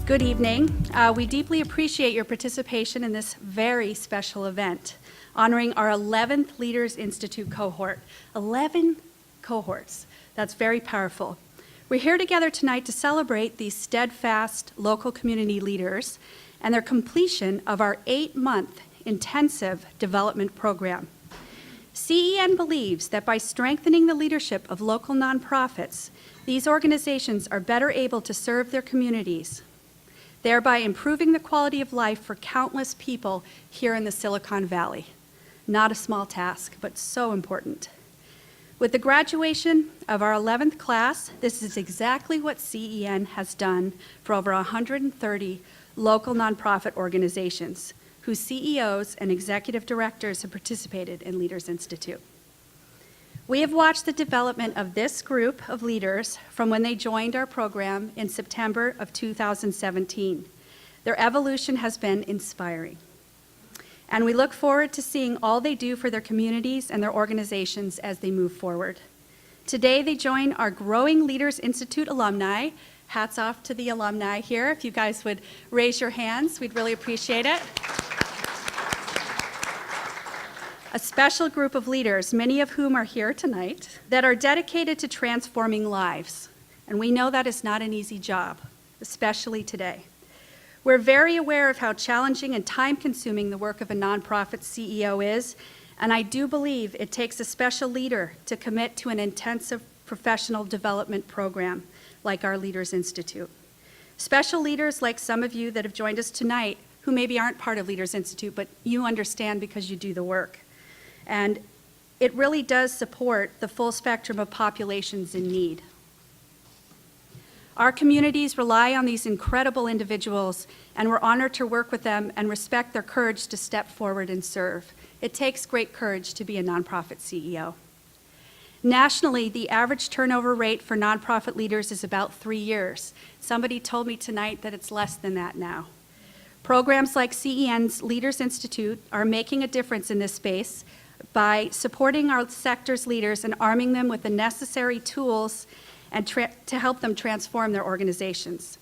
Good evening. We deeply appreciate your participation in this very special event, honoring our 11th Leaders Institute cohort. 11 cohorts. That's very powerful. We're here together tonight to celebrate these steadfast local community leaders and their completion of our 8-month intensive development program. CEN believes that by strengthening the leadership of local nonprofits, these organizations are better able to serve their communities, thereby improving the quality of life for countless people here in the Silicon Valley. Not a small task, but so important. With the graduation of our 11th class, this is exactly what CEN has done for over 130 local nonprofit organizations, whose CEOs and executive directors have participated in Leaders Institute. We have watched the development of this group of leaders from when they joined our program in September of 2017. Their evolution has been inspiring. And we look forward to seeing all they do for their communities and their organizations as they move forward. Today, they join our growing Leaders Institute alumni. Hats off to the alumni here. If you guys would raise your hands, we'd really appreciate it. A special group of leaders, many of whom are here tonight, that are dedicated to transforming lives. And we know that is not an easy job, especially today. We're very aware of how challenging and time-consuming the work of a nonprofit CEO is, and I do believe it takes a special leader to commit to an intensive professional development program like our Leaders Institute. Special leaders like some of you that have joined us tonight, who maybe aren't part of Leaders Institute, but you understand because you do the work. And it really does support the full spectrum of populations in need. Our communities rely on these incredible individuals, and we're honored to work with them and respect their courage to step forward and serve. It takes great courage to be a nonprofit CEO. Nationally, the average turnover rate for nonprofit leaders is about 3 years. Somebody told me tonight that it's less than that now. Programs like CEN's Leaders Institute are making a difference in this space by supporting our sector's leaders and arming them with the necessary tools and to help them transform their organizations.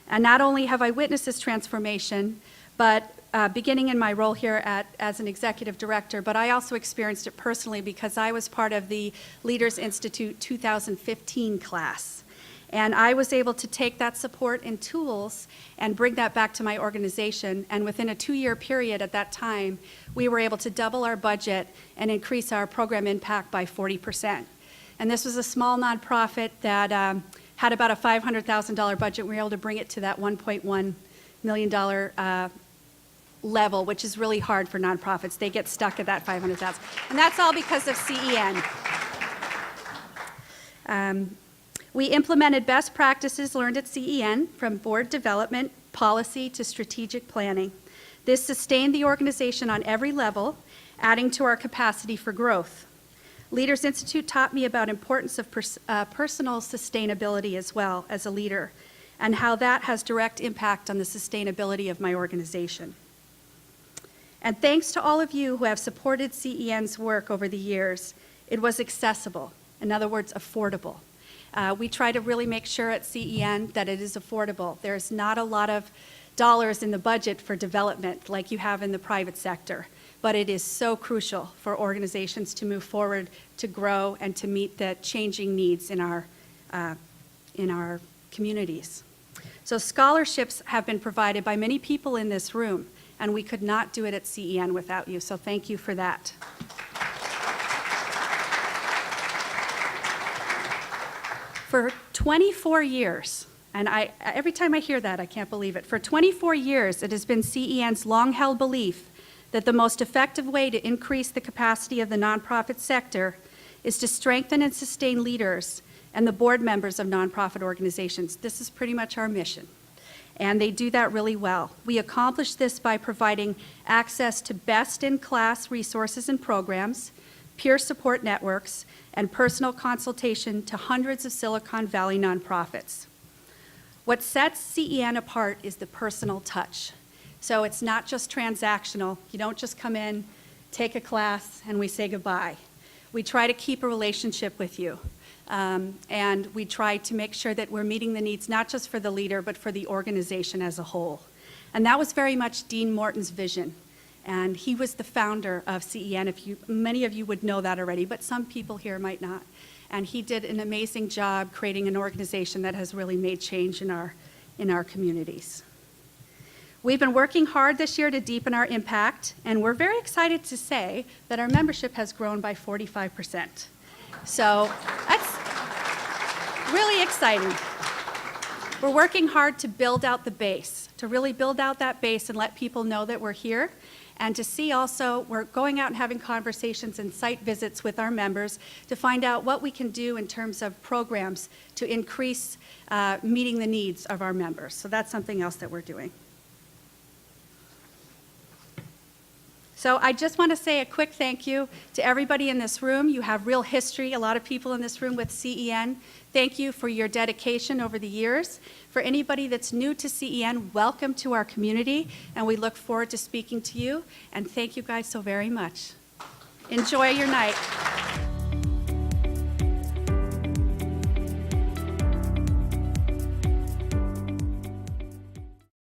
And not only have I witnessed this transformation, but beginning in my role here as an executive director, but I also experienced it personally because I was part of the Leaders Institute 2015 class. And I was able to take that support and tools and bring that back to my organization. And within a 2-year period at that time, we were able to double our budget and increase our program impact by 40%. And this was a small nonprofit that had about a $500,000 budget. We were able to bring it to that $1.1 million level, which is really hard for nonprofits. They get stuck at that $500,000. And that's all because of CEN. We implemented best practices learned at CEN, from board development, policy, to strategic planning. This sustained the organization on every level, adding to our capacity for growth. Leaders Institute taught me about importance of personal sustainability as well as a leader, and how that has direct impact on the sustainability of my organization. And thanks to all of you who have supported CEN's work over the years, it was accessible, in other words, affordable. We try to really make sure at CEN that it is affordable. There's not a lot of dollars in the budget for development like you have in the private sector, but it is so crucial for organizations to move forward, to grow, and to meet the changing needs in our communities. So scholarships have been provided by many people in this room, and we could not do it at CEN without you, so thank you for that. For 24 years, and every time I hear that, I can't believe it. For 24 years, it has been CEN's long-held belief that the most effective way to increase the capacity of the nonprofit sector is to strengthen and sustain leaders and the board members of nonprofit organizations. This is pretty much our mission, and they do that really well. We accomplish this by providing access to best-in-class resources and programs, peer support networks, and personal consultation to hundreds of Silicon Valley nonprofits. What sets CEN apart is the personal touch. So it's not just transactional. You don't just come in, take a class, and we say goodbye. We try to keep a relationship with you. And we try to make sure that we're meeting the needs not just for the leader, but for the organization as a whole. And that was very much Dean Morton's vision. And he was the founder of CEN. Many of you would know that already, but some people here might not. And he did an amazing job creating an organization that has really made change in our communities. We've been working hard this year to deepen our impact, and we're very excited to say that our membership has grown by 45%. So that's really exciting. We're working hard to build out the base, to really build out that base and let people know that we're here, and to see also, we're going out and having conversations and site visits with our members to find out what we can do in terms of programs to increase meeting the needs of our members. So that's something else that we're doing. So I just want to say a quick thank you to everybody in this room. You have real history, a lot of people in this room with CEN. Thank you for your dedication over the years. For anybody that's new to CEN, welcome to our community, and we look forward to speaking to you. And thank you guys so very much. Enjoy your night.